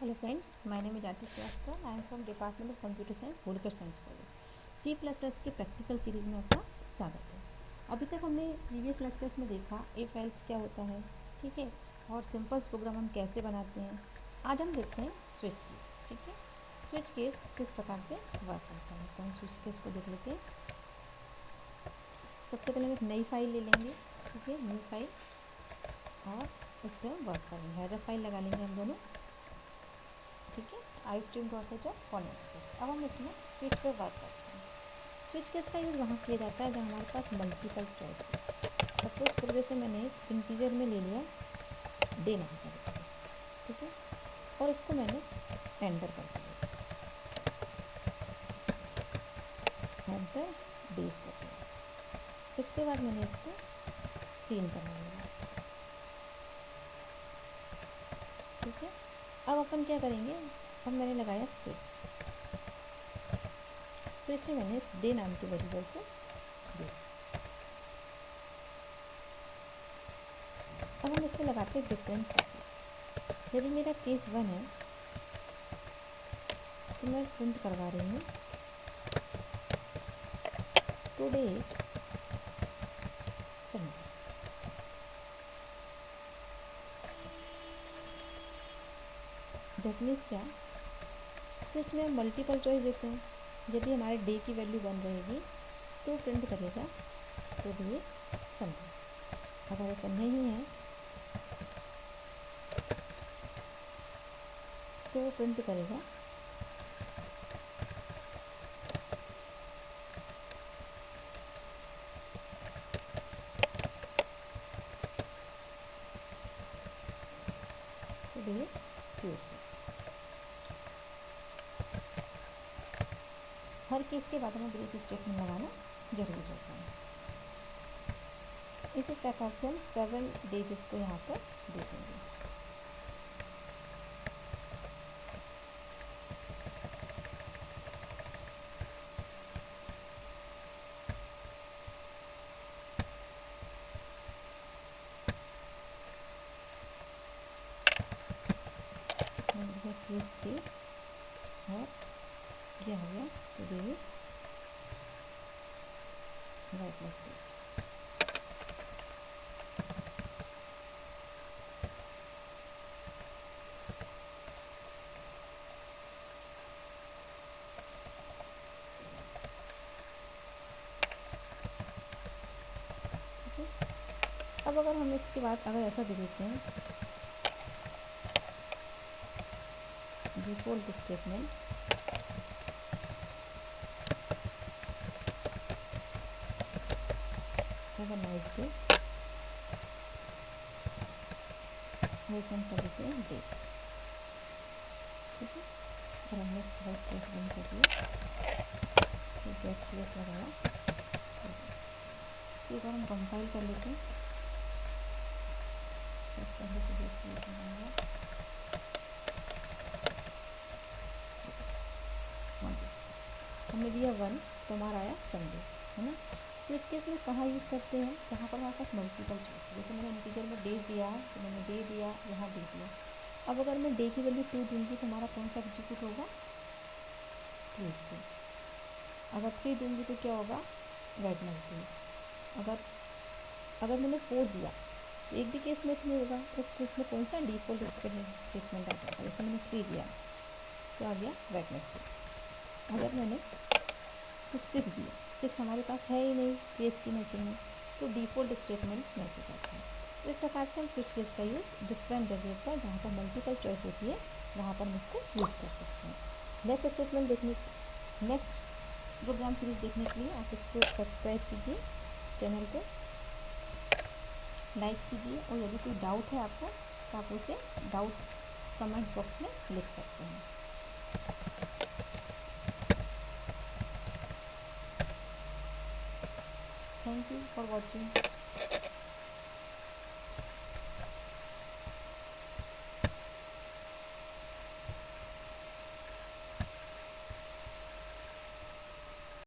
Hello friends, my name is Aarti Srivastava. I am from Department of Computer Science, Holikar Science College. C++ के practical series में आपका स्वागत है। अभी तक हमने प्रीवियस लेक्चर्स में देखा ए फाइल्स क्या होता है, ठीक है, और सिंपल्स प्रोग्राम हम कैसे बनाते हैं। आज हम देखते हैं स्विच केस, ठीक है। स्विच केस किस प्रकार से वर्क करता है, तो हम स्विच केस को देख लेते हैं। सबसे पहले हम एक नई फाइल ले लेंगे, ठीक है, न्यू फाइल, और इस पर हम वर्क करेंगे। हेडर फाइल लगा लेंगे हम दोनों, ठीक है, iStream.h और phone.h। अब हम इसमें स्विच पे वर्क करते हैं। स्विच केस का यूज़ वहाँ किया जाता है जहाँ हमारे पास मल्टीपल चॉइस है। सपोज पर जैसे मैंने इंटीजर में ले लिया डे नाम का, ठीक है, और इसको मैंने एंटर कर दिया, एंटर डेज कर दिया। इसके बाद मैंने इसको सीन करना लिया, ठीक है। अब अपन क्या करेंगे, अब मैंने लगाया स्विच में मैंने इस डे नाम के वेरिएबल को दिया। अब हम इसमें लगाते हैं डिफरेंट केसेस। यदि मेरा केस 1 है तो मैं प्रिंट करवा रही हूँ टुडे संडे। दैट मीन्स क्या, स्विच में हम मल्टीपल चॉइस देते हैं। यदि हमारे डे की वैल्यू 1 रहेगी तो प्रिंट करेगा टुडे संडे। अगर ऐसा नहीं है तो वो प्रिंट करेगा today is Tuesday. Her case के बाद हमें ब्रेक स्टेटमेंट लगाना जरूरी होता है। इसी प्रकार से हम 7 डेज को यहाँ पर दे देंगे। केस 3 और क्या हो गया, टुडे इज वेडनेसडे। अब अगर हम इसके बाद अगर ऐसा दे देते हैं default statement have a nice day, वैसे हम कर देते हैं डे, ठीक है। और हमने इसके बाद स्पेस बंद कर दिया, बैक स्पेस लगाया। इसके बाद हम कंपाइल कर लेते हैं। सब पहले से बैक स्पेस लगाया, हमने दिया 1 तो हमारा आया संडे, है ना। स्विच केस में कहाँ यूज़ करते हैं, जहाँ पर हमारे पास मल्टीपल चॉइस। जैसे मैंने इंटीजर में डेज दिया है तो मैंने डे दिया, यहाँ डे दिया। अब अगर मैं डे की वैल्यू 2 दूँगी तो हमारा कौन सा एग्जीक्यूट होगा, ट्यूसडे। अगर 3 दूँगी तो क्या होगा, वेडनेसडे। अगर मैंने 4 दिया तो एक भी केस मैच नहीं होगा। उस केस में कौन सा डिफॉल्ट स्टेटमेंट आ जाएगा। जैसे मैंने 3 दिया तो आ गया वेडनेसडे। अगर मैंने इसको 6 दिया, 6 हमारे पास है ही नहीं केस की मैचिंग में, तो डिफ़ॉल्ट स्टेटमेंट मैच हो जाता है। तो इस प्रकार से हम स्विच केस का यूज़ डिफरेंट जगह पर जहाँ पर मल्टीपल चॉइस होती है वहाँ पर हम इसको यूज़ कर सकते हैं। Next statement next program series देखने के लिए आप इसको सब्सक्राइब कीजिए, चैनल को लाइक कीजिए, और यदि कोई डाउट है आपको तो आप उसे डाउट कमेंट बॉक्स में लिख सकते हैं। Thank you for watching.